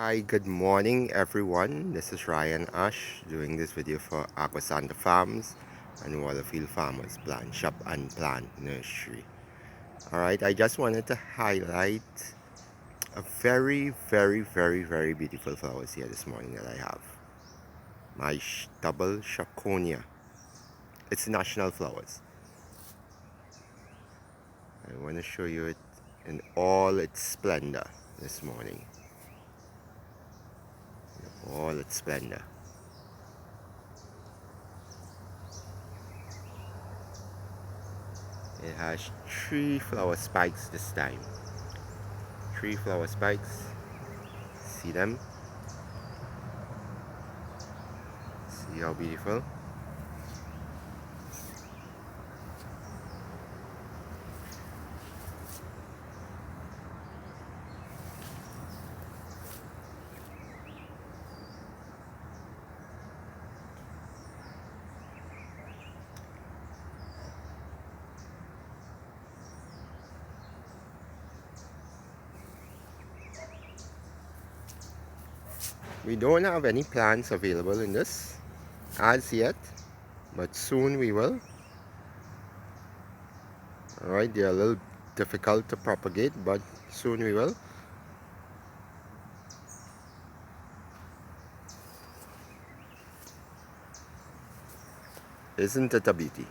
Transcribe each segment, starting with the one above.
Hi, good morning everyone. This is Ryan Ash doing this video for Agua Santa Farms and Waterfield Farmers Plant Shop and Plant Nursery. Alright, I just wanted to highlight a very beautiful flowers here this morning that I have. My double Chaconia. It's national flowers. I want to show you it in all its splendor this morning. In all its splendor. It has 3 flower spikes this time. 3 flower spikes. See them? See how beautiful? We don't have any plants available in this as yet, but soon we will. Alright, they're a little difficult to propagate, but soon we will. Isn't it a beauty?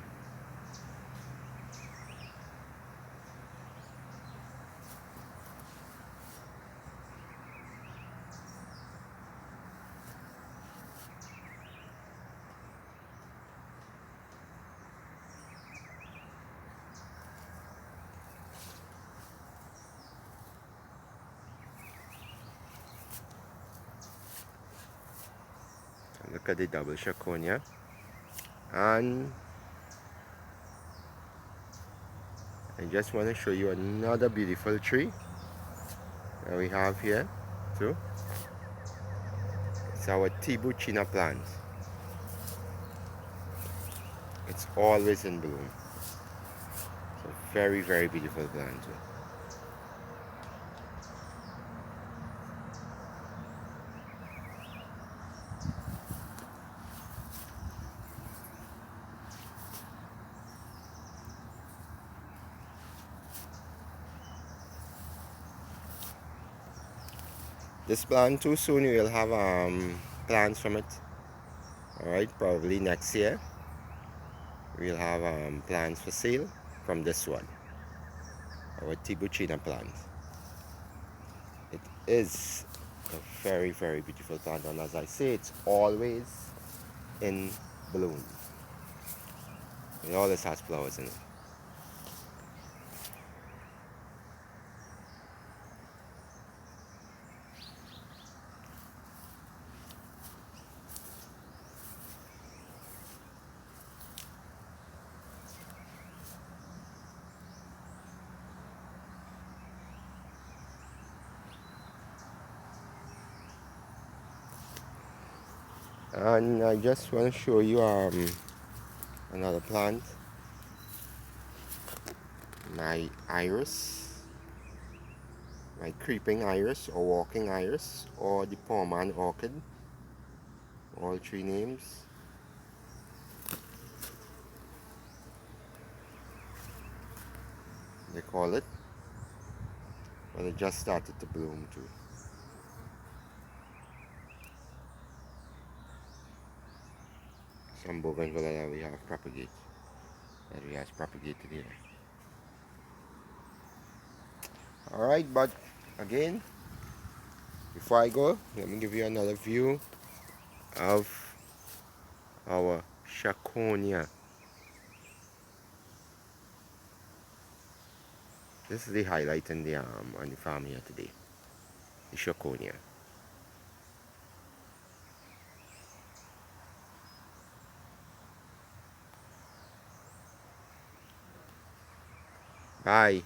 Look at the double Chaconia. And I just want to show you another beautiful tree that we have here too. It's our Tibuchina plant. It's always in bloom. It's a very beautiful plant too. This plant too, soon we will have plants from it. Alright, probably next year we'll have plants for sale from this one, our Tibuchina plant. It is a very beautiful plant, and as I say, it's always in bloom. It always has flowers in it. And I just want to show you another plant, my iris, my creeping iris or walking iris, or the poor man orchid, all 3 names. They call it, but it just started to bloom too. Some bougainvillea that we have propagated, here. Alright, but again, before I go, let me give you another view of our Chaconia. This is the highlight on the farm here today, the Chaconia. Bye.